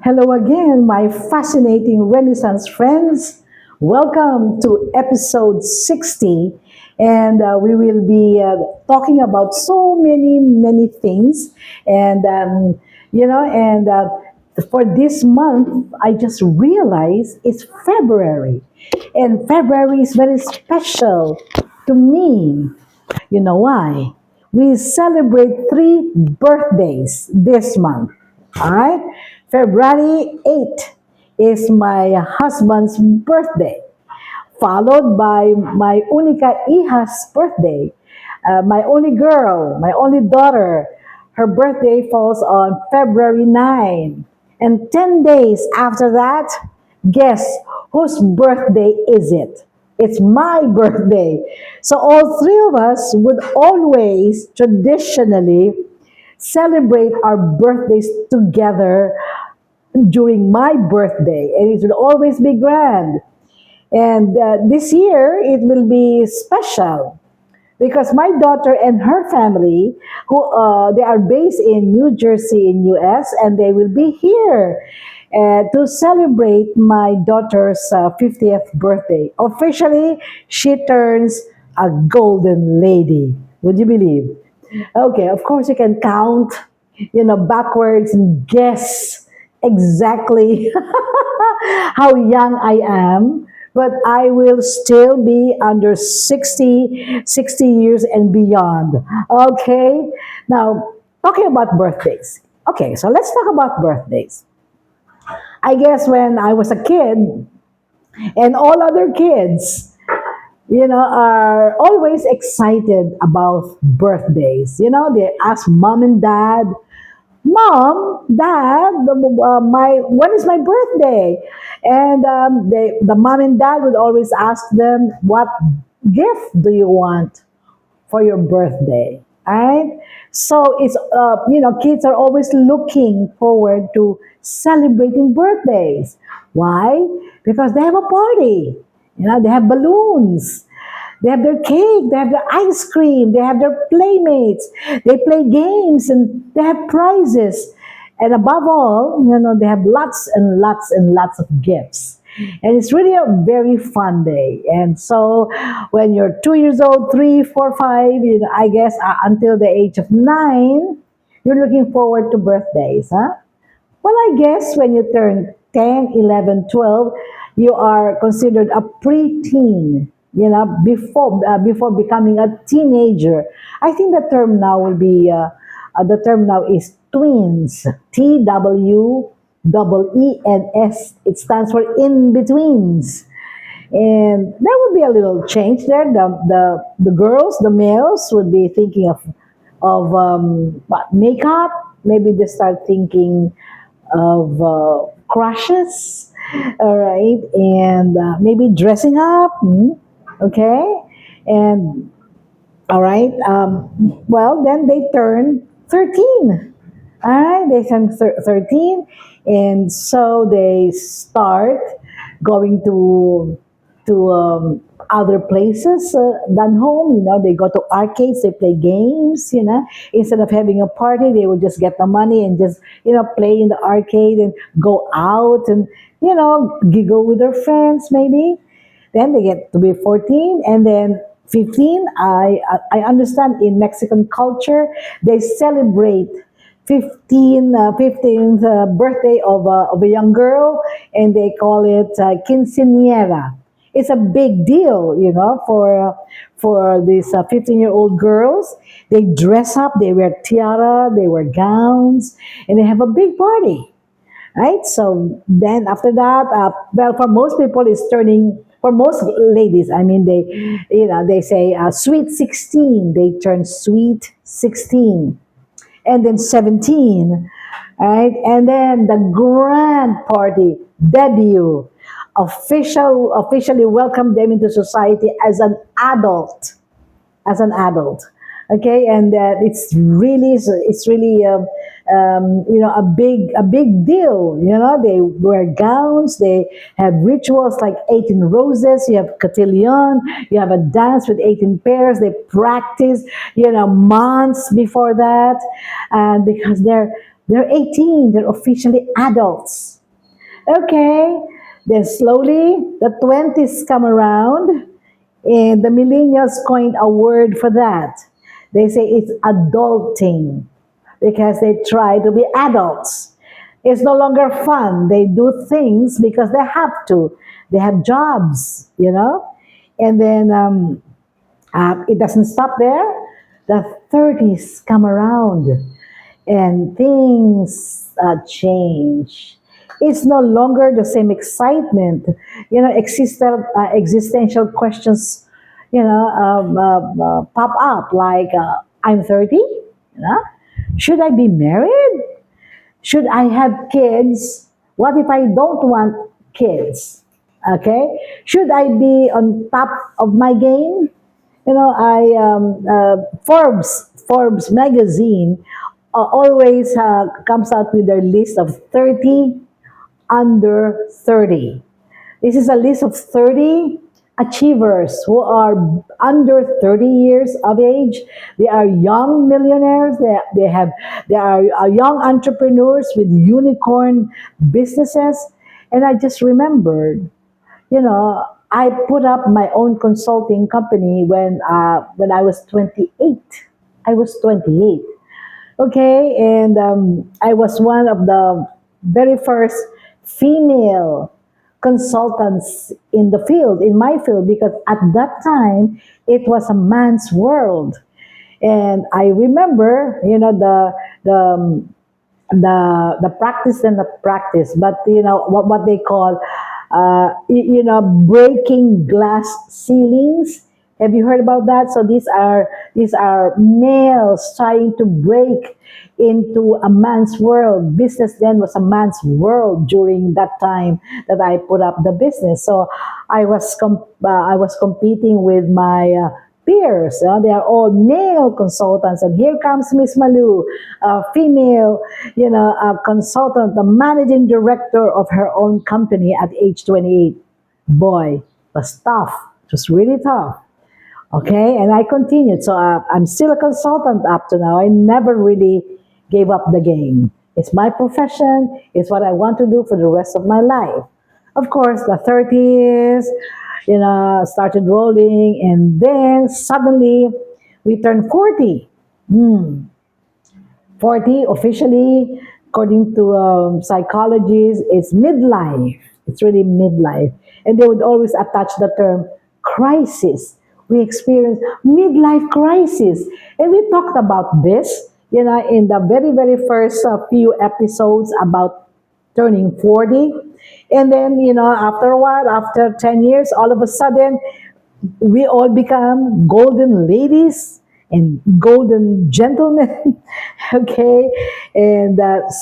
Hello again, my fascinating Renaissance friends. Welcome to episode 60. And we will be talking about so many things. And, for this month, I just realized it's February. And February is very special to me. You know why? We celebrate three birthdays this month. All right? February 8th is my husband's birthday, followed by my única hija's birthday. My only girl, my only daughter, her birthday falls on February 9. And 10 days after that, guess whose birthday is it? It's my birthday. So all three of us would always traditionally celebrate our birthdays together during my birthday, and it will always be grand. And this year, it will be special because my daughter and her family, who they are based in New Jersey in US, and they will be here to celebrate my daughter's 50th birthday. Officially, she turns a golden lady. Would you believe? Okay, of course you can count, backwards and guess exactly how young I am, but I will still be under 60 years and beyond. Okay, now talking about birthdays. Okay, so let's talk about birthdays. I guess when I was a kid and all other kids, are always excited about birthdays. They ask mom and dad, Mom, Dad, when is my birthday? And the mom and dad would always ask them, what gift do you want for your birthday? Right? So kids are always looking forward to celebrating birthdays. Why? Because they have a party. They have balloons. They have their cake, they have their ice cream, they have their playmates, they play games, and they have prizes. And above all, they have lots and lots and lots of gifts. And it's really a very fun day. And so when you're 2 years old, three, four, five, I guess until the age of 9, you're looking forward to birthdays, huh? Well, I guess when you turn 10, 11, 12, you are considered a preteen, before becoming a teenager. I think the term now is twins, TWEENS. It stands for in betweens. And there would be a little change there. The girls, the males would be thinking of what, makeup. Maybe they start thinking of crushes, all right, and maybe dressing up, okay, and all right. Well, then they turn 13. All right, they turn 13, and so they start going to other places than home. They go to arcades, they play games. Instead of having a party, they would just get the money and just play in the arcade and go out and giggle with their friends maybe. Then they get to be 14, and then 15. I understand in Mexican culture they celebrate 15th birthday of a young girl, and they call it quinceañera. It's a big deal, for these 15-year-old girls. They dress up, they wear tiara, they wear gowns, and they have a big party, right? So then after that, well, for most people, it's turning. For most ladies, I mean, they say sweet 16. They turn sweet 16, and then 17, right? And then the grand party, debut, officially welcome them into society as an adult, okay. And it's really a big deal. They wear gowns, they have rituals like 18 roses, you have cotillion, you have a dance with 18 pairs, they practice months before that, and because they're 18, they're officially adults. Okay, then slowly the 20s come around, and the millennials coined a word for that. They say it's adulting because they try to be adults. It's no longer fun. They do things because they have to. They have jobs, you know? And then it doesn't stop there. The 30s come around and things change. It's no longer the same excitement. Existential questions, pop up like, I'm 30, should I be married? Should I have kids? What if I don't want kids? Okay. Should I be on top of my game? Forbes magazine always comes out with their list of 30 under 30. This is a list of 30 achievers who are under 30 years of age. They are young millionaires. They are young entrepreneurs with unicorn businesses. And I just remembered, I put up my own consulting company when I was 28. I was 28. Okay, and I was one of the very first female consultants in the field, in my field, because at that time it was a man's world. And I remember, the practice and the practice, but what they call, breaking glass ceilings. Have you heard about that? So these are males trying to break into a man's world. Business then was a man's world during that time that I put up the business. So I was competing with my peers. They are all male consultants, and here comes Miss Malu, a female, consultant, the managing director of her own company at age 28. Boy, it was tough. It was really tough. Okay, and I continued. So I'm still a consultant up to now. I never really gave up the game. It's my profession. It's what I want to do for the rest of my life. Of course, the 30s, started rolling, and then suddenly we turned 40. 40 officially, according to psychologists, is midlife. It's really midlife. And they would always attach the term crisis. We experience midlife crisis. And we talked about this, in the very, very first few episodes about turning 40. And then, after a while, after 10 years, all of a sudden, we all become golden ladies and golden gentlemen. Okay, and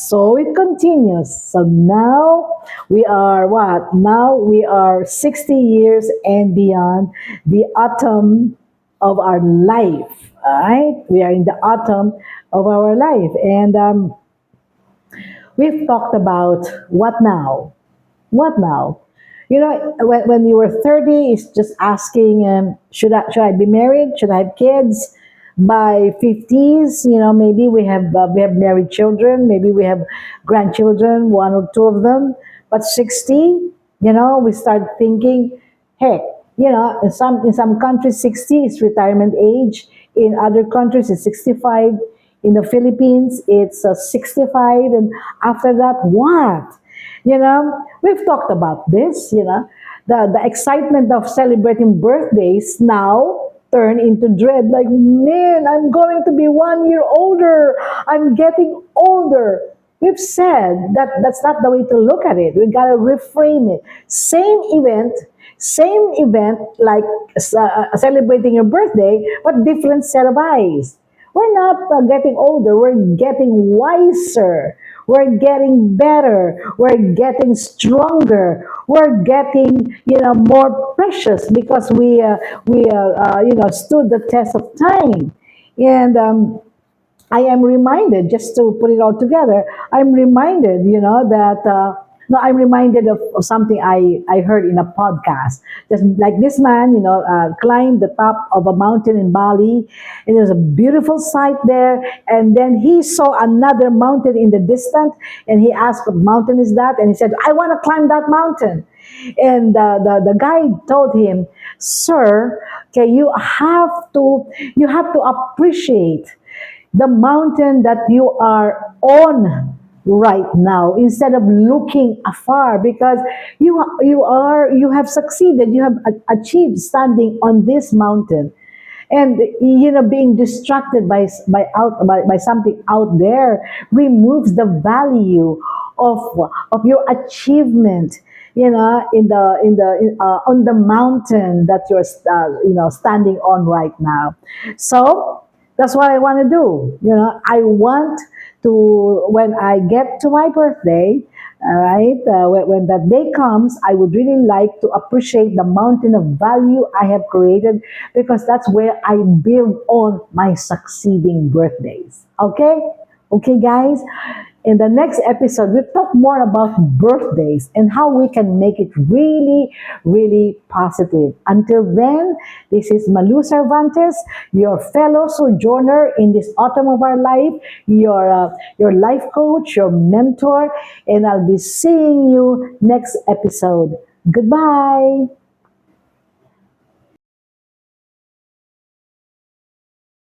so it continues. So now we are what? Now we are 60 years and beyond, the autumn of our life. All right, we are in the autumn of our life, and we've talked about what now. What now? When you were 30, it's just asking, should I be married? Should I have kids? By 50s, maybe we have married children, maybe we have grandchildren, one or two of them. But 60, we start thinking, heck, in some countries 60 is retirement age. In other countries it's 65. In the Philippines it's 65, and after that what? We've talked about this, the excitement of celebrating birthdays now turn into dread. Like, man, I'm going to be 1 year older. I'm getting older. We've said that that's not the way to look at it. We gotta reframe it. Same event like celebrating your birthday, but different set of eyes. We're not getting older, we're getting wiser. We're getting better. We're getting stronger. We're getting, more precious because we stood the test of time. And I am reminded, just to put it all together, I'm reminded, that No, I'm reminded of something I heard in a podcast. Just like this man, climbed the top of a mountain in Bali, and there's a beautiful sight there. And then he saw another mountain in the distance, and he asked, "What mountain is that?" And he said, "I want to climb that mountain." And the guide told him, "Sir, okay, you have to appreciate the mountain that you are on right now instead of looking afar, because you have succeeded, you have achieved standing on this mountain, and being distracted by something out there removes the value of your achievement, on the mountain that you're standing on right now. So that's what I want to do. I want to, when I get to my birthday, all right, when that day comes, I would really like to appreciate the mountain of value I have created, because that's where I build on my succeeding birthdays. Okay? Okay, guys? In the next episode, we'll talk more about birthdays and how we can make it really, really positive. Until then, this is Malu Cervantes, your fellow sojourner in this autumn of our life, your life coach, your mentor, and I'll be seeing you next episode. Goodbye.